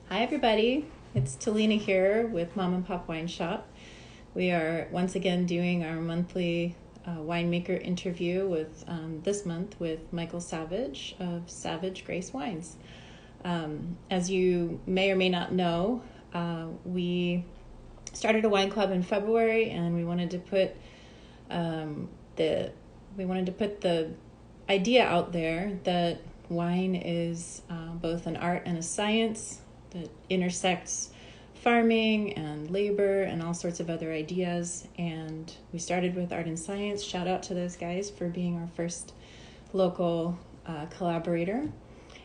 Hi, everybody. It's Talina here with Mom and Pop Wine Shop. We are once again doing our monthly winemaker interview with this month with Michael Savage of Savage Grace Wines. As you may or may not know, we started a wine club in February, and um, the we wanted to put the idea out there that wine is both an art and a science that intersects farming and labor and all sorts of other ideas. And we started with art and science. Shout out to those guys for being our first local collaborator.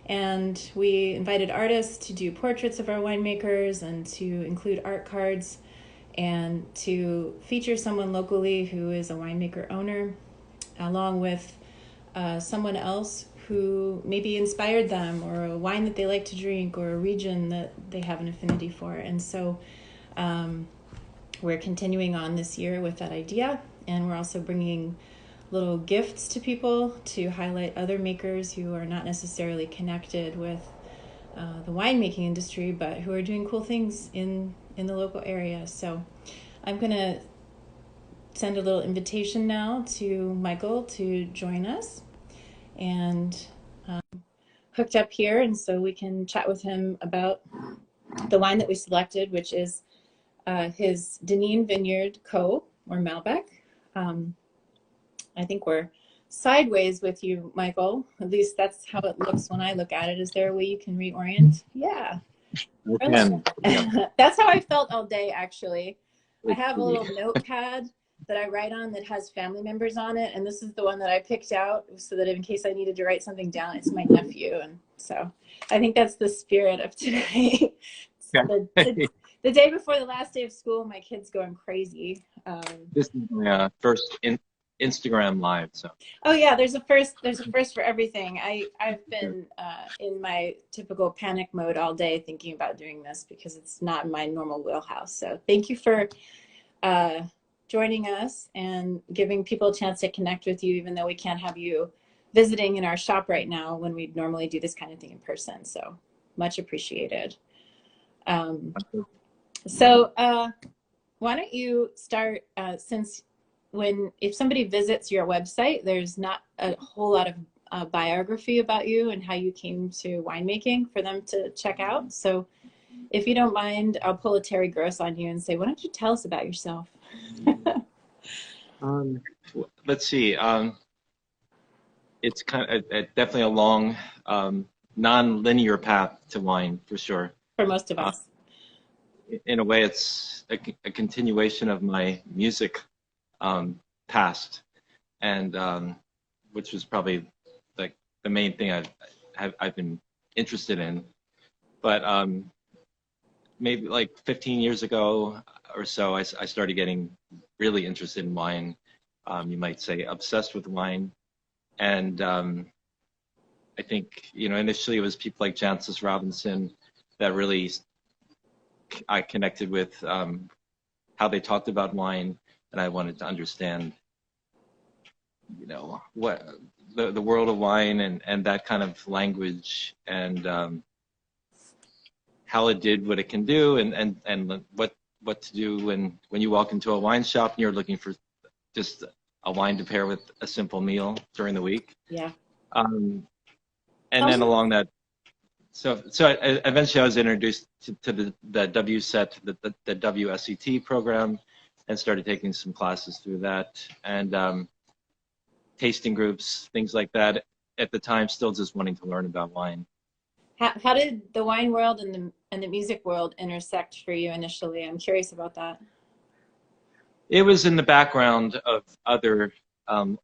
And we invited artists to do portraits of our winemakers and to include art cards and to feature someone locally who is a winemaker owner, along with someone else who maybe inspired them, or a wine that they like to drink, or a region that they have an affinity for. And so we're continuing on this year with that idea, and we're also bringing little gifts to people to highlight other makers who are not necessarily connected with the winemaking industry, but who are doing cool things in the local area. So I'm going to send a little invitation now to Michael to join us, and hooked up here, and so we can chat with him about the wine that we selected, which is his Deneen Vineyard Co. or Malbec. I think we're sideways with you, Michael. At least that's how it looks when I look at it. Is there a way you can reorient? Yeah. Can. Yeah. That's how I felt all day, actually. I Let's have a see. little notepad that I write on that has family members on it, and this is the one that I picked out so that in case I needed to write something down, it's my nephew. And so I think that's the spirit of today. The day before the last day of school, my kid's going crazy. This is my first Instagram live. So Oh yeah, there's a first. There's a first for everything. I've been in my typical panic mode all day thinking about doing this because it's not in my normal wheelhouse. So thank you for uh, joining us and giving people a chance to connect with you, even though we can't have you visiting in our shop right now when we normally do this kind of thing in person. So much appreciated. Um, so why don't you start, since if somebody visits your website, there's not a whole lot of biography about you and how you came to winemaking for them to check out. So if you don't mind, I'll pull a Terry Gross on you and say, why don't you tell us about yourself? um, let's see. It's kind of definitely a long, non-linear path to wine for sure. For most of Uh, us. in a way, it's a continuation of my music past, and which was probably like the main thing I've been interested in. But maybe like 15 years ago or so, I started getting really interested in wine. You might say obsessed with wine. And I think, initially it was people like Jancis Robinson that really I connected with, how they talked about wine. And I wanted to understand, what the world of wine and that kind of language, and how it did what it can do, and what to do when you walk into a wine shop and you're looking for just a wine to pair with a simple meal during the week. Yeah. Um, and Tell then me. along that, eventually I was introduced to the WSET, the WSET program, and started taking some classes through that, and tasting groups, things like that. At the time, still just wanting to learn about wine. How did the wine world and the music world intersect for you initially? I'm curious about that. It was in the background of other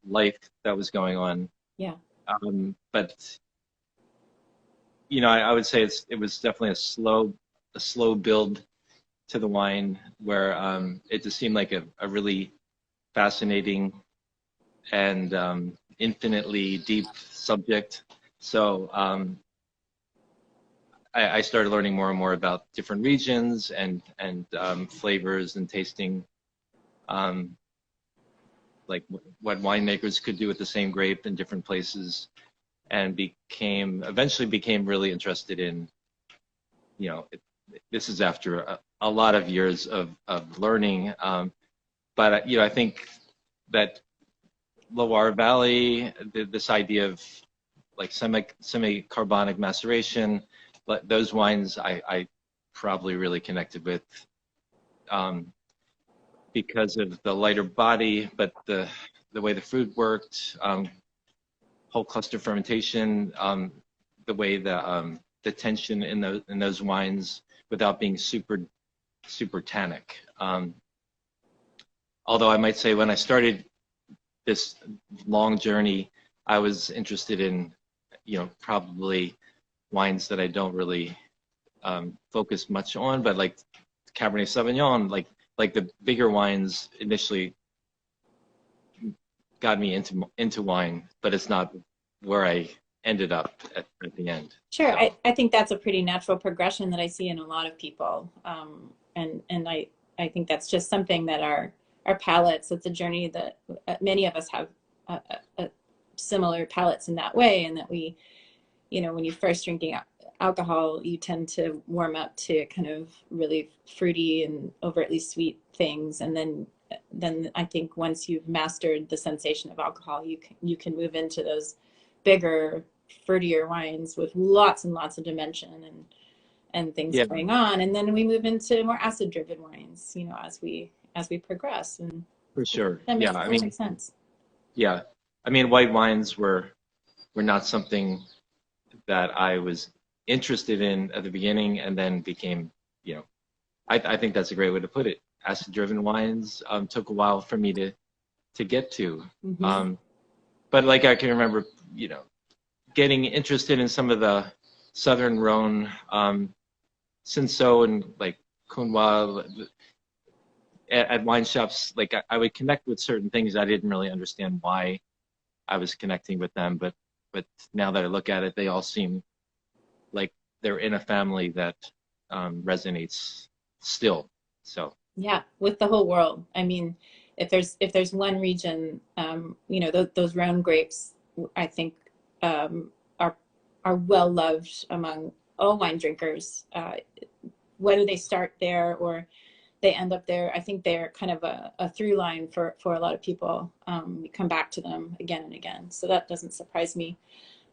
life that was going on, Yeah. but I would say it was definitely a slow build to the wine, where it just seemed like a really fascinating and infinitely deep subject. So I started learning more and more about different regions and flavors and tasting, um, like what winemakers could do with the same grape in different places, and eventually became really interested in, this is after a lot of years of learning. But I think that Loire Valley, this idea of like semi-carbonic maceration, but those wines I probably really connected with, um, because of the lighter body, but the way the food worked, whole cluster fermentation, the way the tension in those wines without being super tannic. Although I might say when I started this long journey, I was interested in, probably wines that I don't really focus much on, but like Cabernet Sauvignon, like the bigger wines initially got me into wine, but it's not where I ended up at the end. Sure, So I think that's a pretty natural progression that I see in a lot of people, and I think that's just something that our palates. It's a journey that many of us have similar palates in that way, and that we, when you first drinking alcohol, you tend to warm up to kind of really fruity and overtly sweet things, and then I think once you've mastered the sensation of alcohol, you can move into those bigger, fruitier wines with lots and lots of dimension and things yeah, going on, and then we move into more acid driven wines, as we progress, and for sure. that Yeah, makes I mean, perfect sense. yeah, I mean, white wines were not something that I was interested in at the beginning, and then became, you know, I think that's a great way to put it. Acid-driven wines took a while for me to get to, Hmm. um, but like I can remember, getting interested in some of the Southern Rhone, Cinsault, and like Cunwa at wine shops. Like I would connect with certain things. I didn't really understand why I was connecting with them, but now that I look at it, they all seem like they're in a family that resonates still. So Yeah, with the whole world. I mean, if there's one region, those Rhone grapes, I think, are well loved among all wine drinkers. Whether they start there or they end up there, I think they're kind of a through line for a lot of people. We come back to them again and again, so that doesn't surprise me.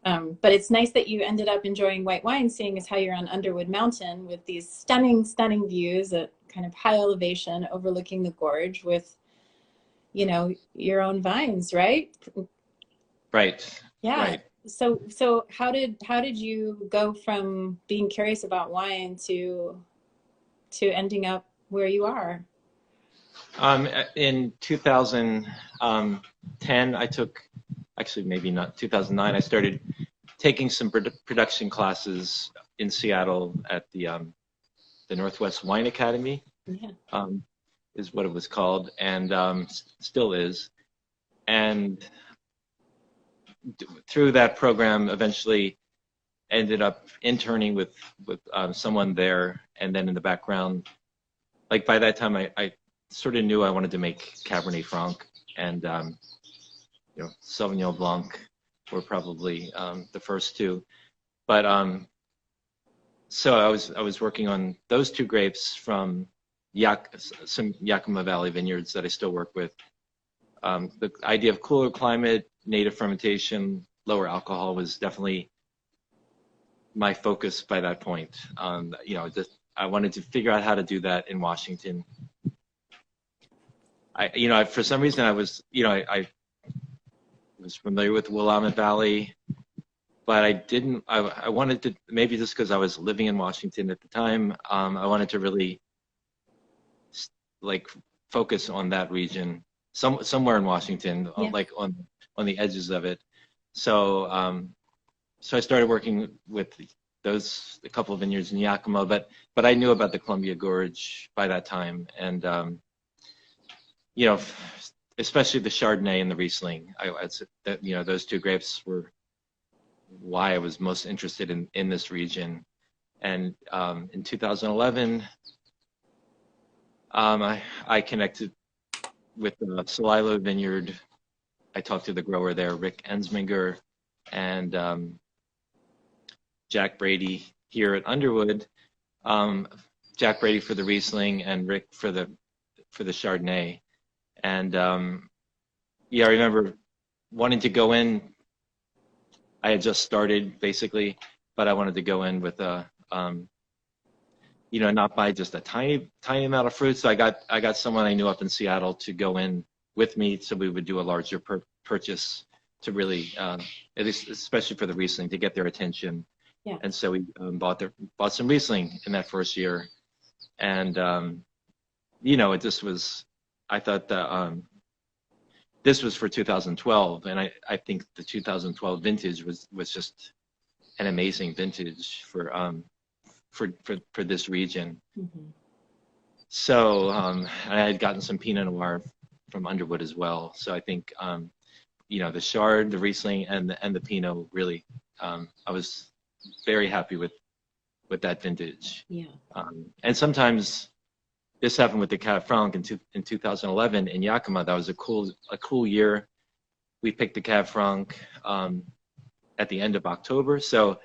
But it's nice that you ended up enjoying white wine, seeing as how you're on Underwood Mountain with these stunning, stunning views at kind of high elevation overlooking the gorge with, your own vines, right? right, Yeah. right. So how did you go from being curious about wine to ending up where you are? In 2010, I took, actually maybe not 2009, I started taking some production classes in Seattle at the Northwest Wine Academy, Yeah. um, is what it was called, and still is. And through that program, eventually ended up interning with someone there, and then in the background, like by that time, I sort of knew I wanted to make Cabernet Franc, and Sauvignon Blanc were probably the first two. But so I was working on those two grapes from some Yakima Valley vineyards that I still work with. The idea of cooler climate, native fermentation, lower alcohol was definitely my focus by that point. I wanted to figure out how to do that in Washington. For some reason I was familiar with the Willamette Valley, but I didn't. I wanted to, maybe just because I was living in Washington at the time. I wanted to really like focus on that region, somewhere in Washington, Yeah. like on the edges of it. So I started working with those a couple of vineyards in Yakima, but I knew about the Columbia Gorge by that time, and you know, especially the Chardonnay and the Riesling. Those two grapes were why I was most interested in this region. And in 2011, I connected with the Celilo Vineyard. I talked to the grower there, Rick Ensminger, and Jack Brady here at Underwood. um, Jack Brady for the Riesling and Rick for the Chardonnay. And yeah, I remember wanting to go in. I had just started basically, but I wanted to go in with a you know, not buy just a tiny amount of fruit. So I got someone I knew up in Seattle to go in with me, so we would do a larger purchase to really, at least especially for the Riesling, to get their attention. Yeah. And so we bought some Riesling in that first year, and you know, it just was. I thought that this was for 2012, and I think the 2012 vintage was just an amazing vintage for this region. Mm-hmm. So I had gotten some Pinot Noir from Underwood as well. So I think you know, the Chard, the Riesling, and the Pinot really, I was very happy with that vintage. Yeah. And sometimes this happened with the Cab Franc in 2011 in Yakima. That was a cool year. We picked the Cab Franc at the end of October, so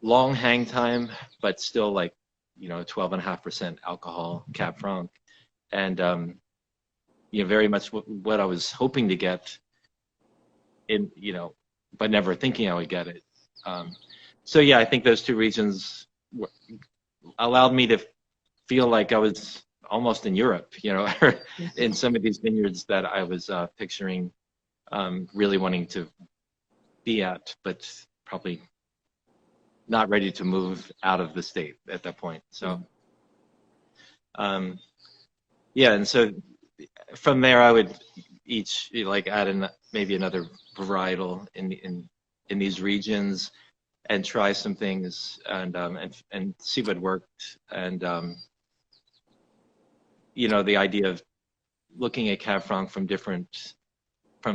long hang time, but still like, you know, 12.5% alcohol Cab Franc, and you know, very much what I was hoping to get in, you know, but never thinking I would get it. So yeah, I think those two regions allowed me to feel like I was almost in Europe, you know, in some of these vineyards that I was picturing, really wanting to be at, but probably not ready to move out of the state at that point. So, yeah, and so from there, I would each like add in maybe another varietal in these regions and try some things and see what worked. And you know, the idea of looking at Cab Franc from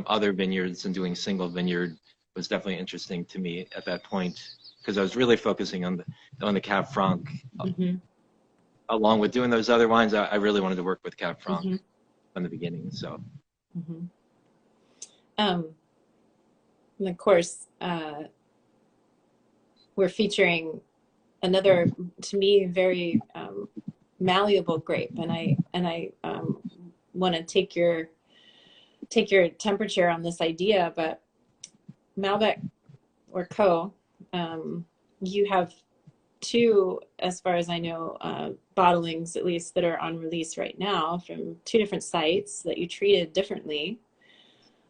other vineyards and doing single vineyard was definitely interesting to me at that point, because I was really focusing on the Cab Franc. Mm-hmm. Along with doing those other wines, I really wanted to work with Cab Franc Mm-hmm. from the beginning. So, Mm-hmm. And of course, we're featuring another, to me, very malleable grape, and I want to take your temperature on this idea. But Malbec or Co, you have two, as far as I know, bottlings at least that are on release right now from two different sites that you treated differently.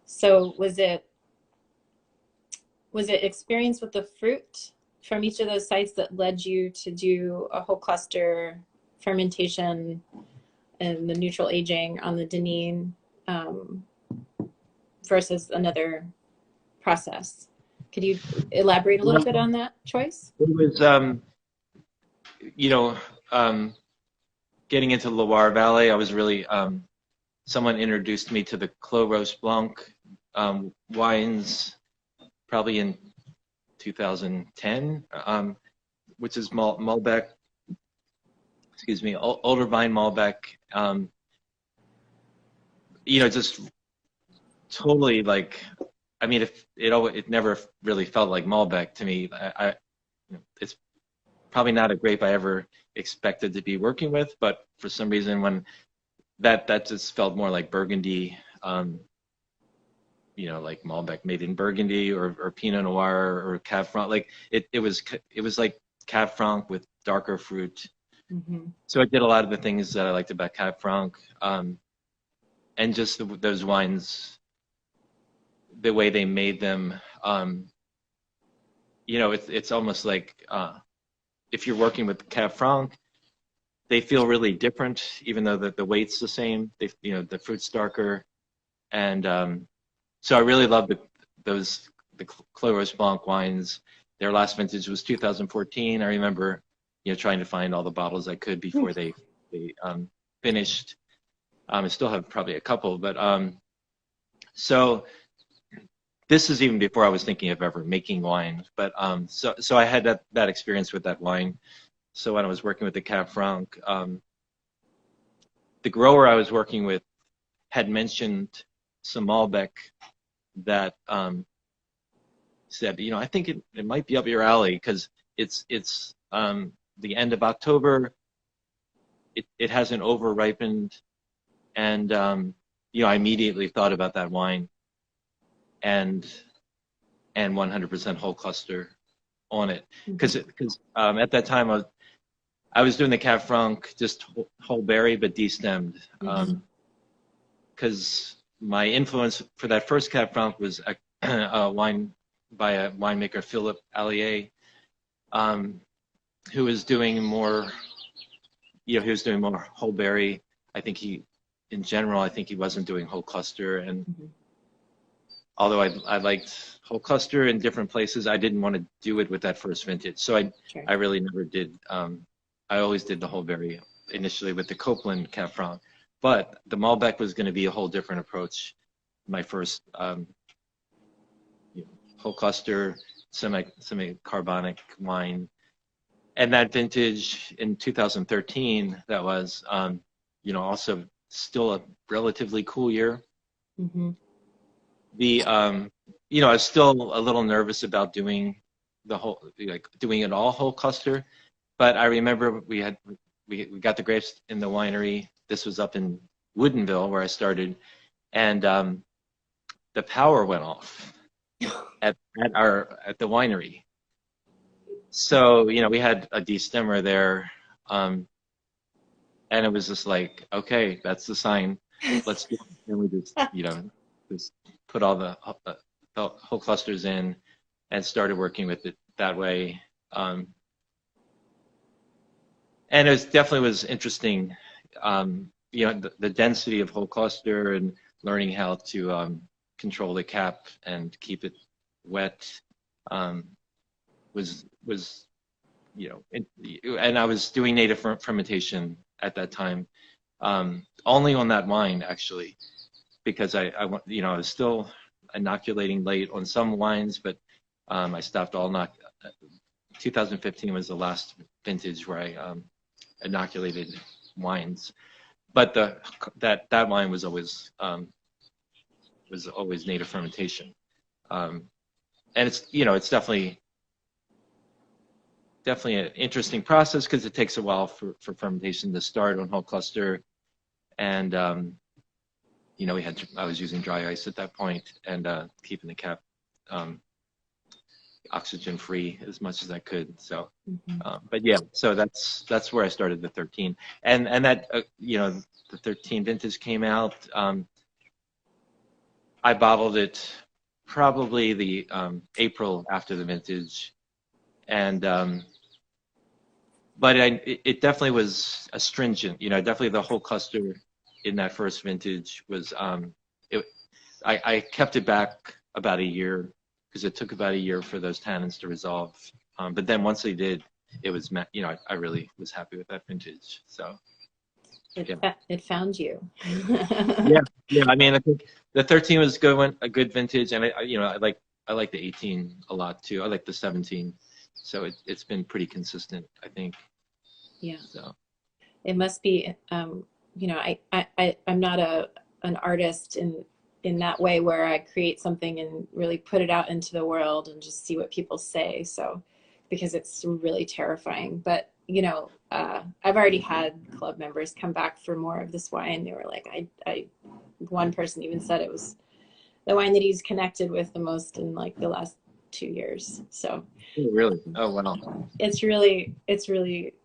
So was it experience with the fruit from each of those sites that led you to do a whole cluster fermentation and the neutral aging on the Deneen versus another process? Could you elaborate a little bit on that choice? it was, you know, getting into Loire Valley, I was really, someone introduced me to the Clos Roche Blanc wines probably in 2010, which is Malbec, excuse me, older vine Malbec. You know, just totally like, I mean, it never really felt like Malbec to me. It's probably not a grape I ever expected to be working with, but for some reason when that just felt more like Burgundy, you know, like Malbec made in Burgundy or Pinot Noir or Cab Franc. Like it was like Cab Franc with darker fruit. Mm-hmm. So I did a lot of the things that I liked about Cab Franc, and just those wines, the way they made them. You know, it's almost like if you're working with Cab Franc, they feel really different, even though the weight's the same. You know, the fruit's darker, and so I really love the Clos Roche Blanc wines. Their last vintage was 2014. I remember, you know, trying to find all the bottles I could before they finished. I still have probably a couple, but so this is even before I was thinking of ever making wine. But so I had that experience with that wine. So when I was working with the Cab Franc, the grower I was working with had mentioned some Malbec that said, you know, I think it might be up your alley because it's the end of October. It hasn't over ripened, and I immediately thought about that wine and 100% whole cluster on it, because at that time I was doing the Cab Franc just whole berry but destemmed, because my influence for that first Cab Franc was a wine by a winemaker, Philippe Allier, who was doing more, he was doing more whole berry. I think in general, I think he wasn't doing whole cluster. And although I liked whole cluster in different places, I didn't want to do it with that first vintage. So I really never did. I always did the whole berry initially with the Copeland Cab Franc. But the Malbec was going to be a whole different approach. My first whole cluster, semi-carbonic wine. And that vintage in 2013, that was, also still a relatively cool year. I was still a little nervous about doing doing it all whole cluster. But I remember we got the grapes in the winery. This was up in Woodinville where I started, and the power went off at the winery. So we had a destemmer there, and it was just like, okay, that's the sign. Let's do it. And we just put all the whole clusters in and started working with it that way. And it definitely was interesting, the density of whole cluster and learning how to control the cap and keep it wet was and I was doing native fermentation at that time, only on that wine actually, because I was still inoculating late on some wines, but I stopped all 2015 was the last vintage where I inoculated wines, but that wine was always native fermentation, and it's definitely an interesting process because it takes a while for fermentation to start on whole cluster, and I was using dry ice at that point and keeping the cap oxygen free as much as I could. So, but yeah, so that's where I started the 13, and that the 13 vintage came out. I bottled it probably the April after the vintage, and but it definitely was astringent. Definitely the whole cluster in that first vintage was. I kept it back about a year, because it took about a year for those tannins to resolve. But then once they did, it was, I really was happy with that vintage. So it found you. yeah. I mean, I think the 13 was a good vintage, and I like the 18 a lot too. I like the 17. So it's been pretty consistent, I think. Yeah. So it must be. I'm not an artist in that way where I create something and really put it out into the world and just see what people say. So, because it's really terrifying. But, I've already had club members come back for more of this wine. They were like, one person even said it was the wine that he's connected with the most in like the last 2 years. So really, oh wow, it's really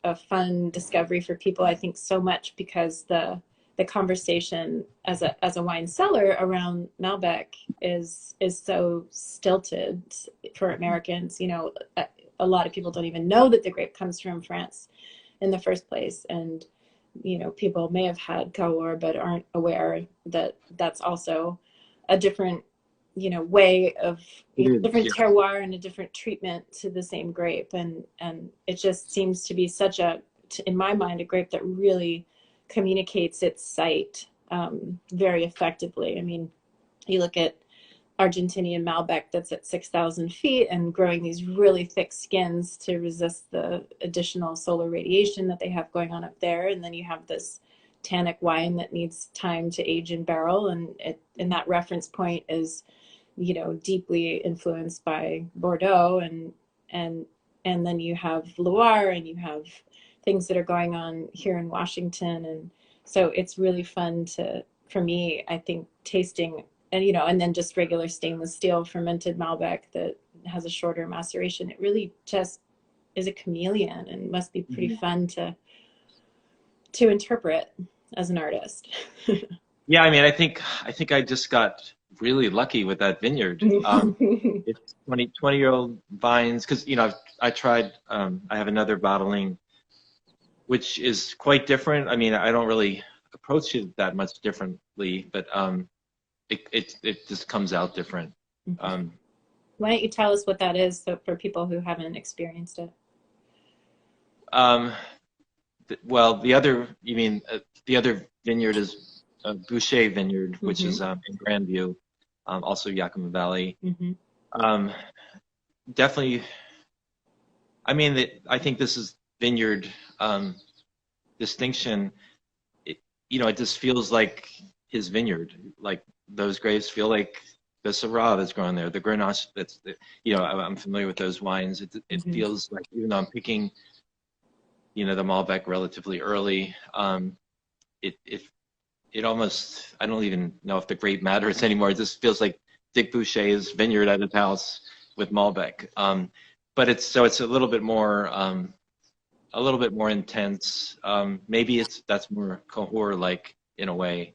a fun discovery for people. I think so much because the conversation as a wine seller around Malbec is so stilted for Americans. A lot of people don't even know that the grape comes from France in the first place, and people may have had Cahors but aren't aware that that's also a different way of different terroir and a different treatment to the same grape, and it just seems to be in my mind, a grape that really communicates its site very effectively. I mean, you look at Argentinian Malbec that's at 6,000 feet and growing these really thick skins to resist the additional solar radiation that they have going on up there, and then you have this tannic wine that needs time to age in barrel, and that reference point is deeply influenced by Bordeaux, and and then you have Loire, and you have things that are going on here in Washington. And so it's really fun to, for me, I think tasting, and and then just regular stainless steel fermented Malbec that has a shorter maceration. It really just is a chameleon and must be pretty fun to interpret as an artist. Yeah, I mean, I think I just got really lucky with that vineyard. It's 20-year-old vines because I tried. I have another bottling, which is quite different. I mean, I don't really approach it that much differently, but it just comes out different. Um, Why don't you tell us what that is, so for people who haven't experienced it? um, well, the other vineyard is Boucher Vineyard, which is in Grandview, also Yakima Valley. Um, Definitely. I mean, I think this is vineyard distinction. It just feels like his vineyard. Like those grapes feel like the Syrah that's growing there, the Grenache. I'm familiar with those wines. It feels like, even though I'm picking, the Malbec relatively early, it it it almost, I don't even know if the grape matters anymore. It just feels like Dick Boucher's vineyard at his house with Malbec. But it's a little bit more intense. Maybe that's more Cahors like in a way,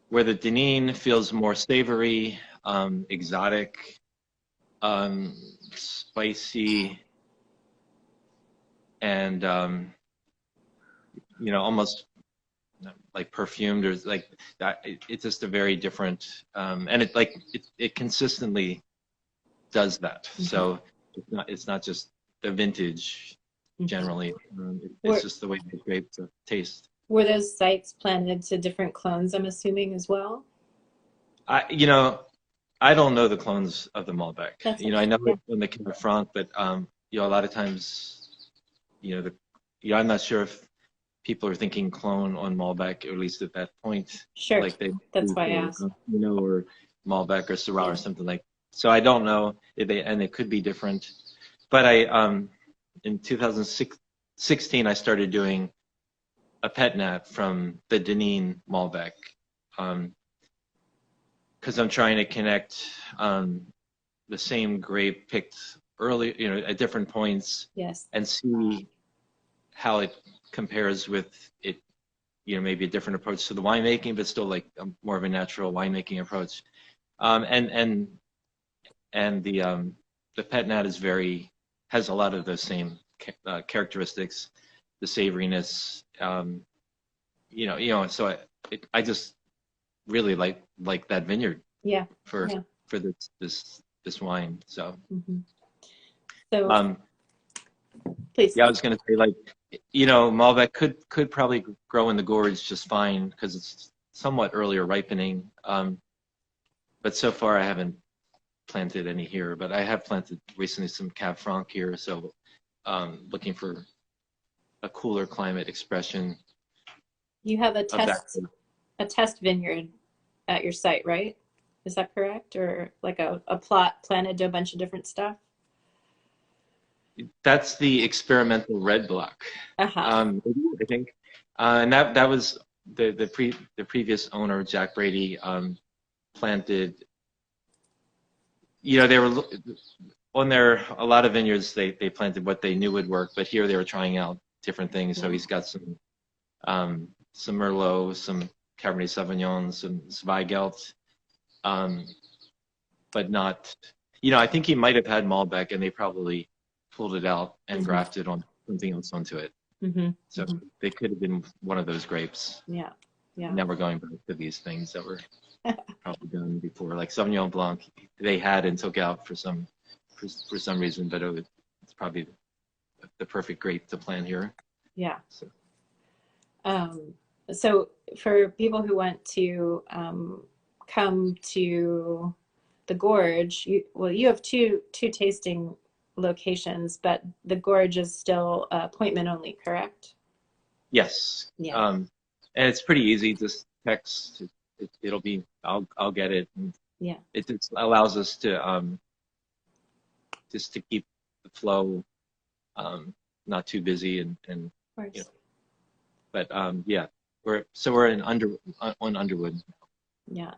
where the Denis feels more savory, exotic, spicy, and almost like perfumed, or like that. It's just a very different, and it consistently does that. So it's not just the vintage generally. It's just the way the grapes taste. Were those sites planted to different clones, I'm assuming, as well? I you know I don't know the clones of the Malbec. That's I know yeah. it from the Cab Franc, but a lot of times, I'm not sure if people are thinking clone on Malbec, or at least at that point, Sure. like they That's do why I for asked. or Malbec or Syrah or something like. So I don't know if and it could be different. But in 2016 I started doing a pet nat from the Denis Malbec, because I'm trying to connect the same grape picked early, at different points, Yes. and see how it compares with it. Maybe a different approach to the winemaking, but still like more of a natural winemaking approach. And the pet nat has a lot of those same characteristics, the savoriness. So I just really like that vineyard Yeah. for Yeah. for this wine. So So um, please. yeah, I was gonna say, like, Malbec could probably grow in the gorge just fine because it's somewhat earlier ripening. But so far I haven't planted any here, but I have planted recently some Cab Franc here, so looking for a cooler climate expression You have a of that. test vineyard at your site, right? Is that correct? Or like a plot planted to a bunch of different stuff? That's the experimental red block, Uh-huh. I think, and that was the previous owner, Jack Brady, planted. They were on a lot of vineyards. They planted what they knew would work, but here they were trying out different things. So he's got some Merlot, some Cabernet Sauvignon, some Zweigelt, but not. I think he might have had Malbec, and they probably pulled it out and grafted on something else onto it. So they could have been one of those grapes. Yeah. Yeah. Now we're going back to these things that were probably done before, like Sauvignon Blanc. They had and took out for some reason, but it's probably the perfect grape to plant here. Yeah. So. So for people who want to come to the Gorge, you have two tasting locations, but the Gorge is still appointment only, correct? Yes. Yeah. And it's pretty easy. Just text. It'll be. I'll get it. And Yeah. it allows us to just to keep the flow not too busy and Of you know. course. But yeah, we're in on Underwood. Yeah.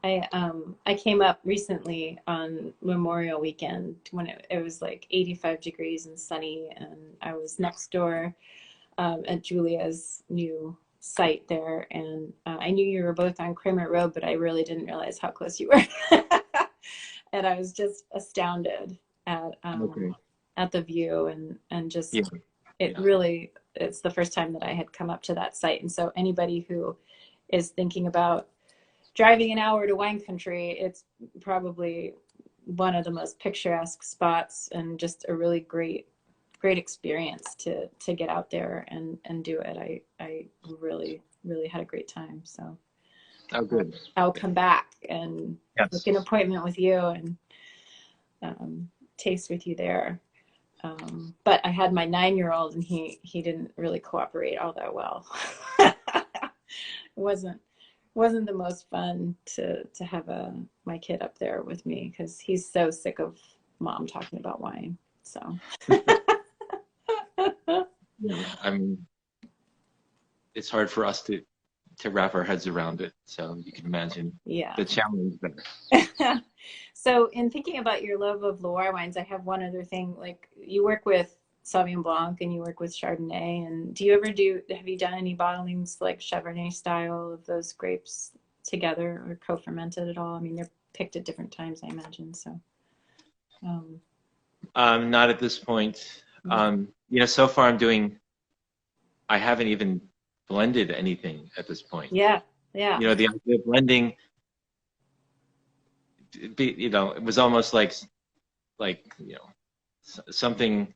I came up recently on Memorial Weekend when it was like 85 degrees and sunny, and I was next door at Julia's new site there, and I knew you were both on Kramer Road, but I really didn't realize how close you were. And I was just astounded Okay. at the view and Yeah. just it Yeah. really it's the first time that I had come up to that site, and so anybody who is thinking about driving an hour to wine country, it's probably one of the most picturesque spots and just a really great experience to get out there and do it. I really had a great time. So Oh, good. I'll come back and book Yes. an appointment with you and taste with you there. But I had my 9-year-old and he didn't really cooperate all that well. It wasn't the most fun to have my kid up there with me because he's so sick of mom talking about wine. So Yeah. I mean, it's hard for us to wrap our heads around it. So you can imagine yeah. the challenge there. So in thinking about your love of Loire wines, I have one other thing. Like you work with Sauvignon Blanc and you work with Chardonnay, and have you done any bottlings like Chardonnay style of those grapes together or co-fermented at all? I mean, they're picked at different times, I imagine. So, Not at this point. So far I haven't even blended anything at this point. yeah, yeah, The idea of blending, it was almost like something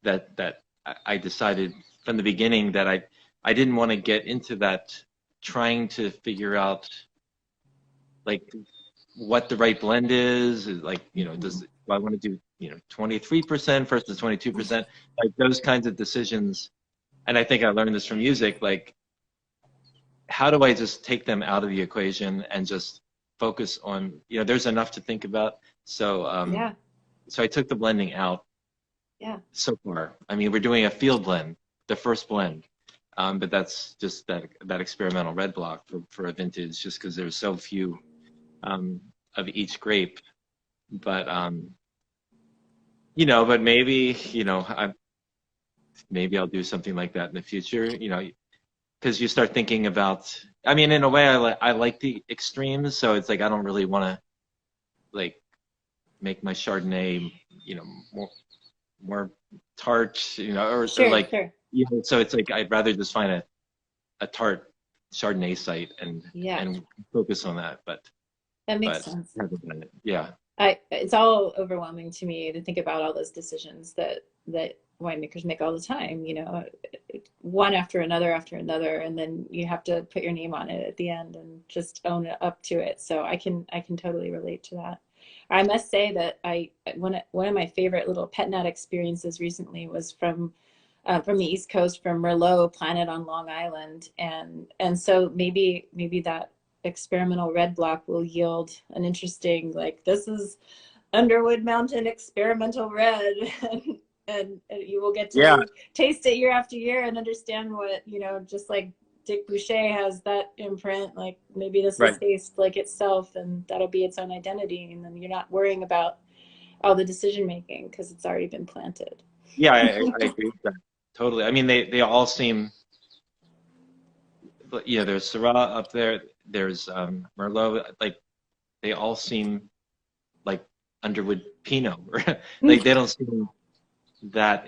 that I decided from the beginning that I didn't want to get into that trying to figure out like what the right blend is like do I want to do 23% versus 22%, like those kinds of decisions. And I think I learned this from music, like how do I just take them out of the equation and just focus on there's enough to think about. So yeah, so I took the blending out yeah, so far. I mean, we're doing a field blend, the first blend, but that's just that experimental red block for a vintage, just because there's so few of each grape. But but maybe I'll do something like that in the future. Because you start thinking about. I mean, in a way, I like the extremes, so it's like I don't really want to like make my Chardonnay, more tart, or like, sure. so it's like I'd rather just find a tart Chardonnay site and Yeah, focus on that. But that makes sense. Yeah. It's all overwhelming to me to think about all those decisions that winemakers make all the time, one after another, and then you have to put your name on it at the end and just own it up to it. So I can totally relate to that. I must say that one of my favorite little pet nat experiences recently was from the East Coast, from Merlot planted on Long Island, and so maybe that experimental red block will yield an interesting, like, this is Underwood Mountain experimental red, and you will get to taste it year after year and understand what, just like Dick Boucher has that imprint, like maybe this will taste like itself and that'll be its own identity, and then you're not worrying about all the decision making because it's already been planted. Yeah, I agree with that totally. I mean, they all seem, there's Syrah up there, there's Merlot, like they all seem like Underwood Pinot. Like they don't seem that.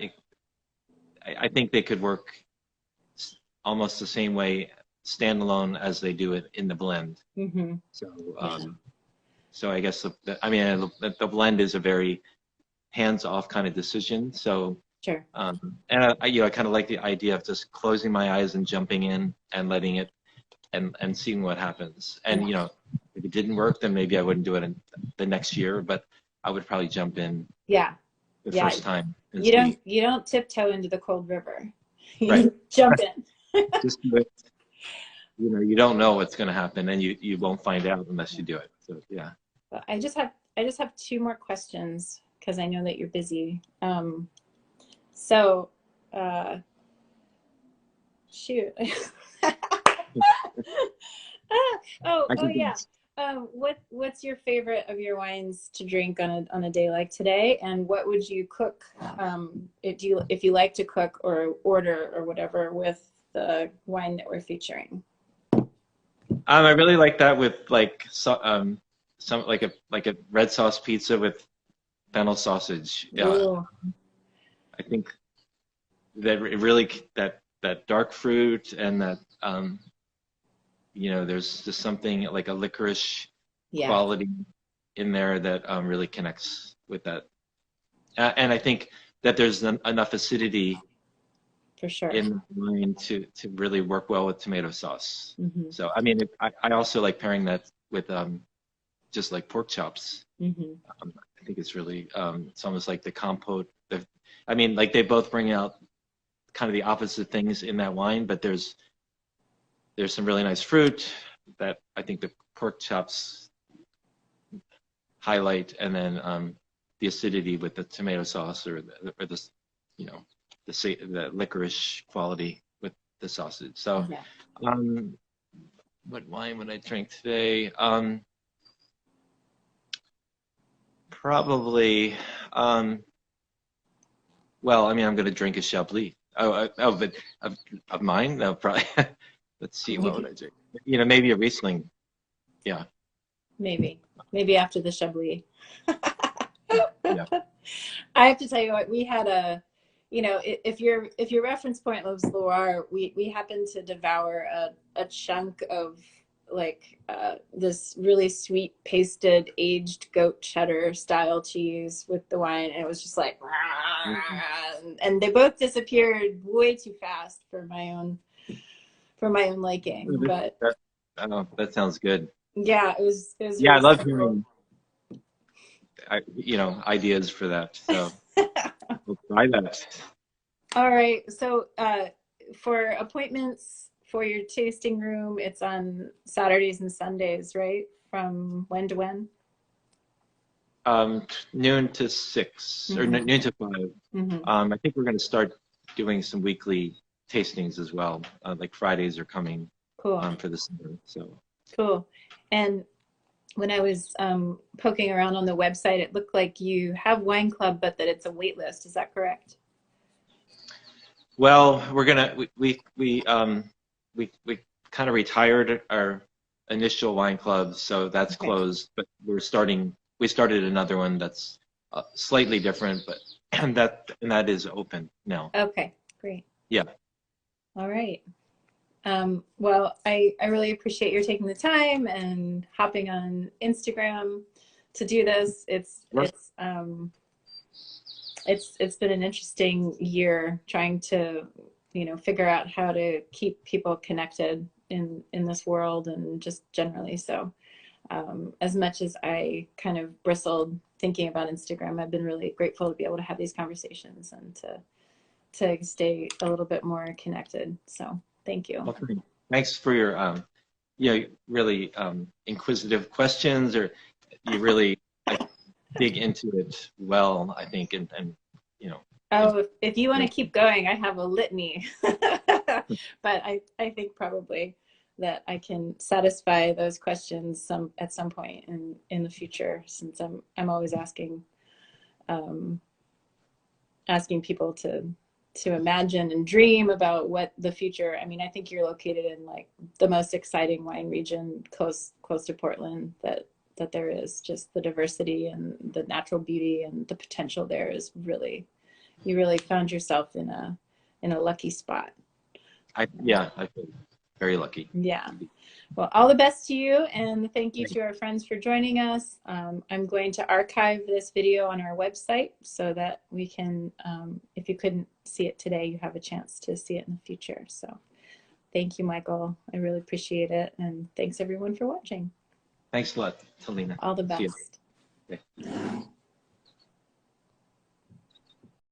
I think they could work almost the same way standalone as they do it in the blend. Mm-hmm. So I guess the blend is a very hands-off kind of decision. So sure. And I kind of like the idea of just closing my eyes and jumping in and letting it and seeing what happens. And if it didn't work, then maybe I wouldn't do it in the next year, but I would probably jump in. The first time. You don't tiptoe into the cold river. You jump in. Just do it. You don't know what's going to happen, and you won't find out unless you do it. So yeah. I just have 2 more questions because I know that you're busy. So, shoot. Oh can yeah. What's your favorite of your wines to drink on a day like today? And what would you cook if you like to cook or order or whatever with the wine that we're featuring? I really like that with like some like a red sauce pizza with fennel sausage. Yeah, Ooh, I think that it really that dark fruit and that there's just something like a licorice yeah, quality in there that really connects with that. And I think that there's enough acidity for sure. in the wine to really work well with tomato sauce. Hmm. So I mean, I also like pairing that with just like pork chops. Hmm. I think it's really it's almost like the compote. I mean, like they both bring out kind of the opposite things in that wine, but there's some really nice fruit that I think the pork chops highlight, and then the acidity with the tomato sauce or this, you know, the licorice quality with the sausage. So, Yeah. um, what wine would I drink today? Probably. Well, I mean, I'm going to drink a Chablis. But of mine, no, probably. Let's see, what would Maybe, I drink? Maybe a Riesling. Yeah, maybe after the Chablis. yeah. I have to tell you what, we had if your reference point was Loire, we happened to devour a chunk of like this really sweet pasted aged goat cheddar style cheese with the wine, and it was just like, Mhm. and they both disappeared way too fast for my own liking. But That, that sounds good. yeah, it was Yeah, I really love special. hearing, ideas for that. So we'll try that. All right. So, for appointments for your tasting room, it's on Saturdays and Sundays, right? From when to when? Noon to 6 or Hmm. noon to 5. Hmm. I think we're going to start doing some weekly tastings as well. Like Fridays are coming Cool. for the summer. So, Cool. And when I was poking around on the website, it looked like you have Wine Club, but that it's a wait list. Is that correct? well, we're gonna we kind of retired our initial wine club, so that's Okay. closed. But we started another one that's slightly different, but and that is open now. Okay. Great. Yeah. All right. Well, I really appreciate your taking the time and hopping on Instagram to do this. It's been an interesting year trying to, figure out how to keep people connected in this world and just generally. So, as much as I kind of bristled thinking about Instagram, I've been really grateful to be able to have these conversations and to stay a little bit more connected. So, thank you. Well, thanks for your really inquisitive questions, or you really dig into it well, I think, and you know, and Oh, if you want to keep going, I have a litany. But I think probably that I can satisfy those questions at some point in the future, since I'm always um, asking people to imagine and dream about what the future. I mean, I think you're located in like the most exciting wine region close to Portland that there is. Just the diversity and the natural beauty and the potential there is really, you really found yourself in a lucky spot. I feel very lucky Yeah. to be. Well, all the best to you, and thank you Thanks. to our friends for joining us. I'm going to archive this video on our website so that we can, if you couldn't see it today, you have a chance to see it in the future. So thank you, Michael. I really appreciate it. And thanks everyone for watching. Thanks a lot, Talina. All the See you. best. Okay.